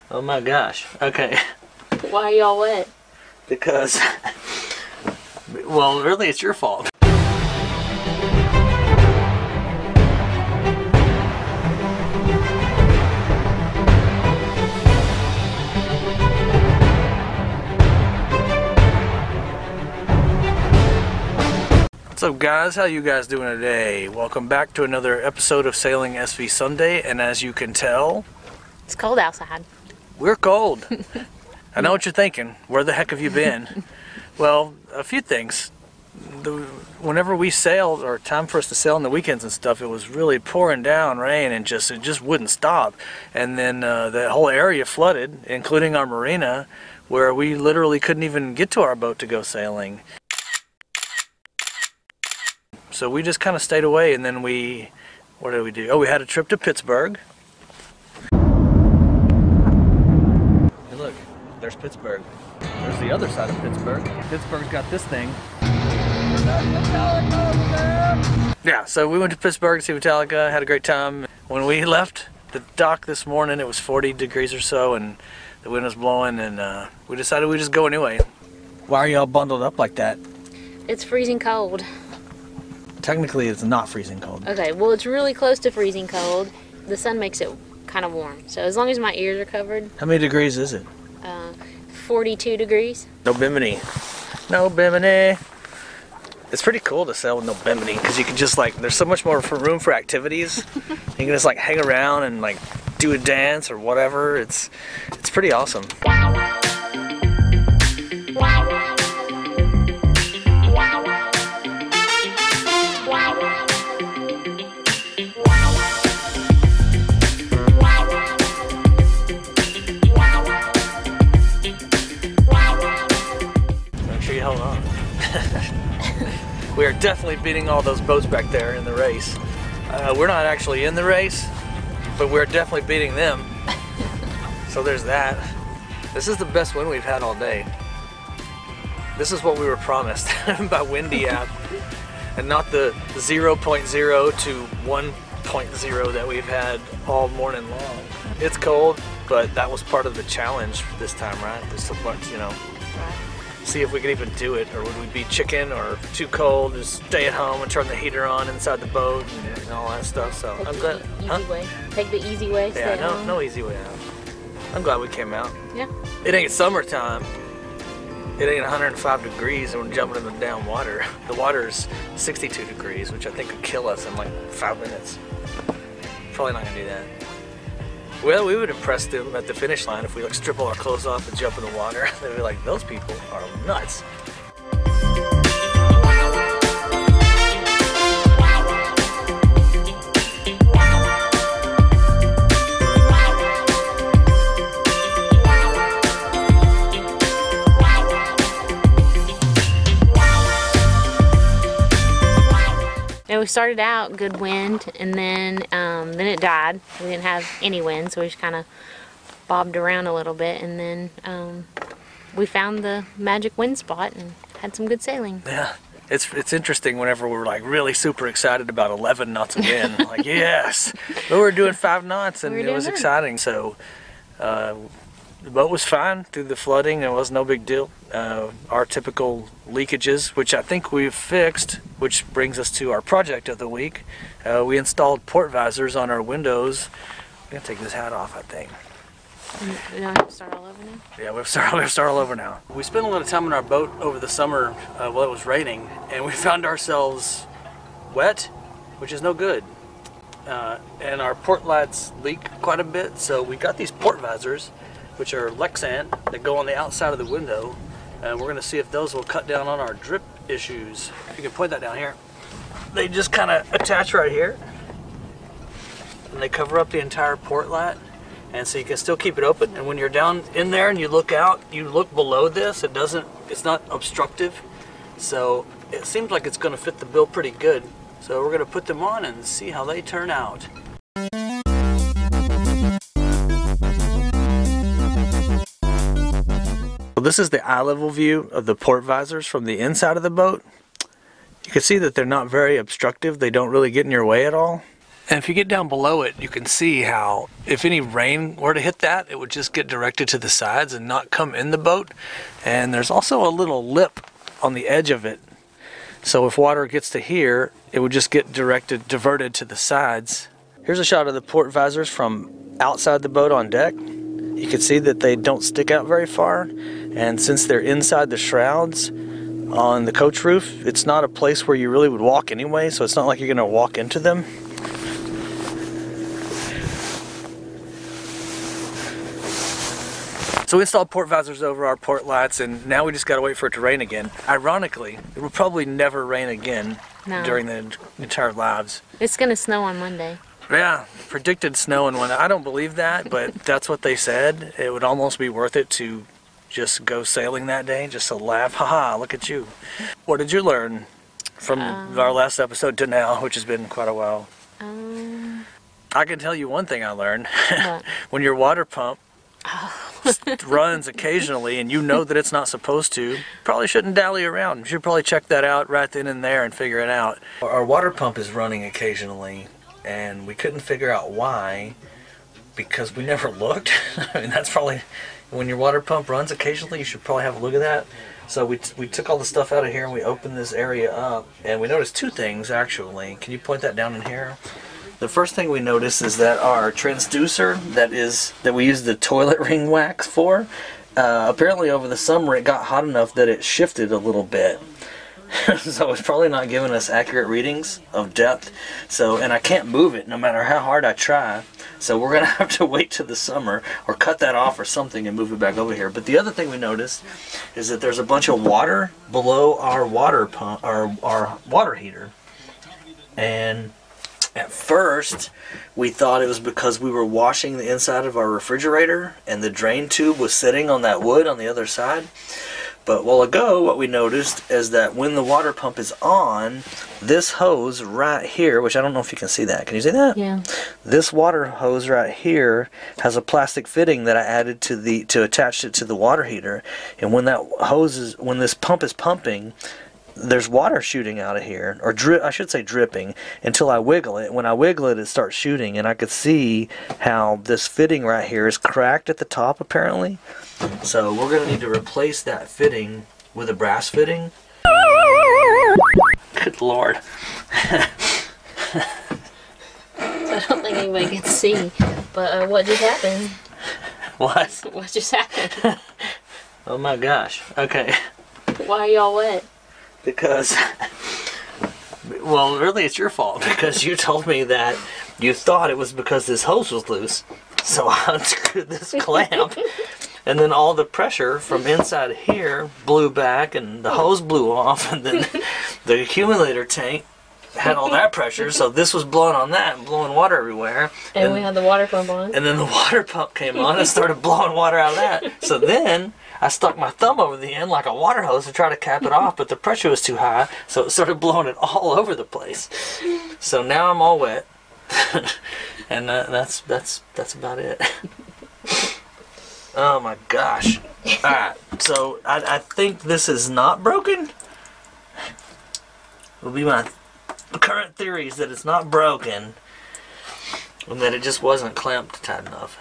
Oh my gosh. Okay. Why are y'all wet? Because, well, really it's your fault. What's up guys, how you guys doing today? Welcome back to another episode of Sailing svSomeday, and as you can tell, it's cold outside. We're cold. I know what you're thinking. Where the heck have you been? Well, a few things. Whenever we sailed, or time for us to sail on the weekends and stuff, it was really pouring down rain and it just wouldn't stop. And then the whole area flooded, including our marina, where we literally couldn't even get to our boat to go sailing. So we just kind of stayed away, and then what did we do? Oh, we had a trip to Pittsburgh. And look, there's Pittsburgh. There's the other side of Pittsburgh. Pittsburgh's got this thing. Yeah, so we went to Pittsburgh to see Metallica, had a great time. When we left the dock this morning, it was 40 degrees or so, and the wind was blowing, and we decided we'd just go anyway. Why are y'all bundled up like that? It's freezing cold. Technically, it's not freezing cold. Okay, well, it's really close to freezing cold. The sun makes it kind of warm. So as long as my ears are covered. How many degrees is it? 42 degrees. No bimini. No bimini. It's pretty cool to sail with no bimini because you can just there's so much more room for activities. You can just hang around and do a dance or whatever. It's pretty awesome. Hold on. We are definitely beating all those boats back there in the race. We're not actually in the race, but we're definitely beating them. So there's that. This is the best wind we've had all day. This is what we were promised by Windy app, and not the 0.0 to 1.0 that we've had all morning long. It's cold, but that was part of the challenge this time, right? There's so much, you know. See if we could even do it, or would we be chicken or too cold, just stay at home and turn the heater on inside the boat and all that stuff. So I'm glad. Easy way. Take the easy way. Yeah, no easy way out. I'm glad we came out. Yeah. It ain't summertime. It ain't 105 degrees and we're jumping in the damn water. The water's 62 degrees, which I think could kill us in 5 minutes. Probably not gonna do that. Well, we would impress them at the finish line if we strip all our clothes off and jump in the water. They'd be like, those people are nuts. And we started out good wind, and then it died. We didn't have any wind, so we just kind of bobbed around a little bit, and then we found the magic wind spot and had some good sailing. Yeah, it's interesting whenever we're really super excited about 11 knots of wind. Yes, but we're doing 5 knots, and it was exciting. So the boat was fine through the flooding. It was no big deal. Our typical leakages, which I think we've fixed, which brings us to our project of the week. We installed port visors on our windows. I'm gonna take this hat off, I think. We don't have to start all over now? Yeah, we have to start all over now. We spent a lot of time on our boat over the summer while it was raining, and we found ourselves wet, which is no good. And our port lights leak quite a bit, so we got these port visors, which are Lexan, that go on the outside of the window, and we're going to see if those will cut down on our drip issues. You can point that down here. They just kind of attach right here, and they cover up the entire port light, and so you can still keep it open. And when you're down in there and you look out, you look below this, it's not obstructive, so it seems like it's going to fit the bill pretty good. So we're going to put them on and see how they turn out. Well, this is the eye level view of the port visors from the inside of the boat. You can see that they're not very obstructive. They don't really get in your way at all. And if you get down below it, you can see how if any rain were to hit that, it would just get directed to the sides and not come in the boat. And there's also a little lip on the edge of it. So if water gets to here, it would just get diverted to the sides. Here's a shot of the port visors from outside the boat on deck. You can see that they don't stick out very far. And since they're inside the shrouds on the coach roof, it's not a place where you really would walk anyway, so it's not like you're gonna walk into them. So we installed port visors over our port lights, and now we just gotta wait for it to rain again. Ironically, it will probably never rain again during the entire lives. It's gonna snow on Monday. Yeah, predicted snow in one. I don't believe that, but that's what they said. It would almost be worth it to just go sailing that day, just to laugh. Haha, look at you. What did you learn from our last episode to now, which has been quite a while? I can tell you one thing I learned. When your water pump runs occasionally and you know that it's not supposed to, probably shouldn't dally around. You should probably check that out right then and there and figure it out. Our water pump is running occasionally and we couldn't figure out why, because we never looked. I mean, that's probably, when your water pump runs occasionally, you should probably have a look at that. So we took all the stuff out of here and we opened this area up, and we noticed two things actually. Can you point that down in here? The first thing we noticed is that our transducer that we use the toilet ring wax for, apparently over the summer it got hot enough that it shifted a little bit. So it's probably not giving us accurate readings of depth. So, and I can't move it no matter how hard I try. So we're gonna have to wait till the summer or cut that off or something and move it back over here. But the other thing we noticed is that there's a bunch of water below our water pump, our water heater. And at first, we thought it was because we were washing the inside of our refrigerator and the drain tube was sitting on that wood on the other side. But a while ago, what we noticed is that when the water pump is on, this hose right here, which I don't know if you can see that. Can you see that? Yeah. This water hose right here has a plastic fitting that I added to attach it to the water heater. And when when this pump is pumping, there's water shooting out of here, or I should say dripping, until I wiggle it. When I wiggle it, it starts shooting, and I could see how this fitting right here is cracked at the top apparently. So we're going to need to replace that fitting with a brass fitting. Good Lord. I don't think anybody can see, but what just happened? What? What just happened? Oh my gosh. Okay. Why are y'all wet? Because, well, really it's your fault, because you told me that you thought it was because this hose was loose. So I unscrewed this clamp, and then all the pressure from inside here blew back, and the hose blew off, and then the accumulator tank had all that pressure, so this was blowing on that and blowing water everywhere. And we had the water pump on. And then the water pump came on and started blowing water out of that. So then I stuck my thumb over the end like a water hose to try to cap it off, but the pressure was too high, so it started blowing it all over the place. So now I'm all wet, and that's about it. Oh my gosh! All right, so I think this is not broken. Will be my current theory is that it's not broken, and that it just wasn't clamped tight enough.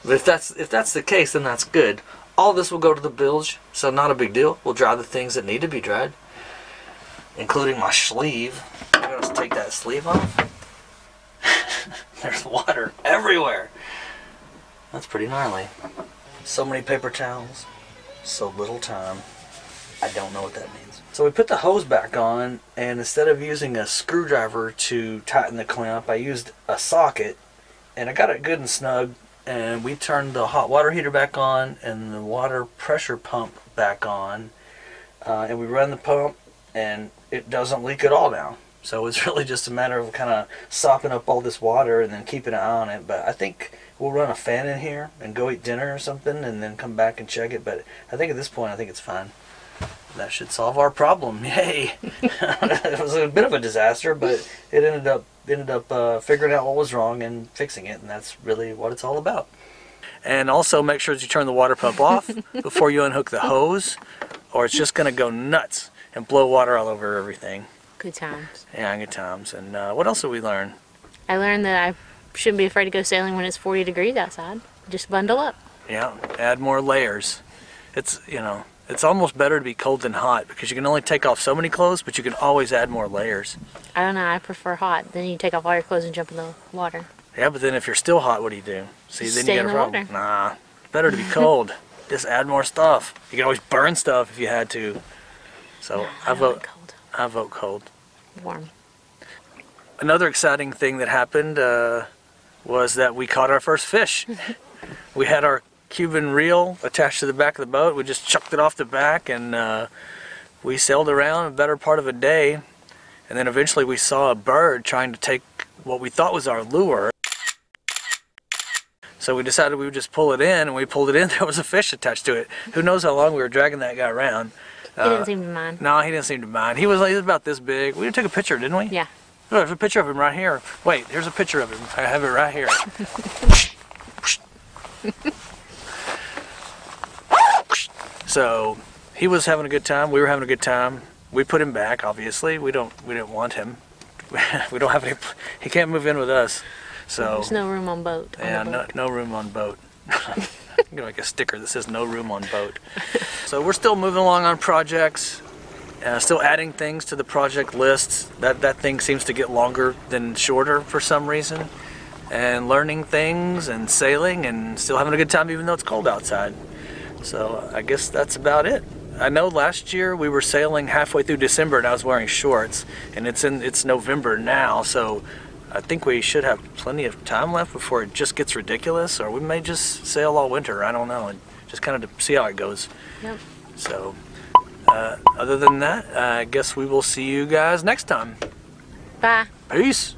But if that's the case, then that's good. All this will go to the bilge, so not a big deal. We'll dry the things that need to be dried, including my sleeve. I'm gonna take that sleeve off. There's water everywhere. That's pretty gnarly. So many paper towels, so little time. I don't know what that means. So we put the hose back on, and instead of using a screwdriver to tighten the clamp, I used a socket, and I got it good and snug. And we turned the hot water heater back on and the water pressure pump back on, and we run the pump, and it doesn't leak at all now. So it's really just a matter of kind of sopping up all this water and then keeping an eye on it. But I think we'll run a fan in here and go eat dinner or something and then come back and check it. But I think at this point, I think it's fine. That should solve our problem. Yay! It was a bit of a disaster, but it ended up figuring out what was wrong and fixing it, and that's really what it's all about. And also make sure that you turn the water pump off before you unhook the hose, or it's just going to go nuts and blow water all over everything. Good times. Yeah, good times. And what else did we learn? I learned that I shouldn't be afraid to go sailing when it's 40 degrees outside. Just bundle up. Yeah, add more layers. It's, you know, it's almost better to be cold than hot because you can only take off so many clothes, but you can always add more layers. I don't know, I prefer hot. Then you take off all your clothes and jump in the water. Yeah, but then if you're still hot, what do? See, then Stay you in got a the problem. water. Nah, better to be cold. Just add more stuff. You can always burn stuff if you had to. So I don't like cold. I vote cold. Warm. Another exciting thing that happened was that we caught our first fish. We had our Cuban reel attached to the back of the boat. We just chucked it off the back and we sailed around a better part of a day. And then eventually we saw a bird trying to take what we thought was our lure. So we decided we would just pull it in, and we pulled it in, there was a fish attached to it. Who knows how long we were dragging that guy around. He didn't seem to mind. No, he didn't seem to mind. He was about this big. We took a picture, didn't we? Yeah. Oh, there's a picture of him right here. Wait, here's a picture of him. I have it right here. So he was having a good time. We were having a good time. We put him back. Obviously, we didn't want him. We don't have any. He can't move in with us. So there's no room on boat. Yeah, no room on boat. I'm gonna make a sticker that says "No room on boat." So we're still moving along on projects. Still adding things to the project list. That thing seems to get longer than shorter for some reason. And learning things and sailing and still having a good time even though it's cold outside. So I guess that's about it. I know last year we were sailing halfway through December and I was wearing shorts, and it's November now, so I think we should have plenty of time left before it just gets ridiculous, or we may just sail all winter. I don't know, and just kind of see how it goes. Yep. So other than that, I guess we will see you guys next time. Bye. Peace.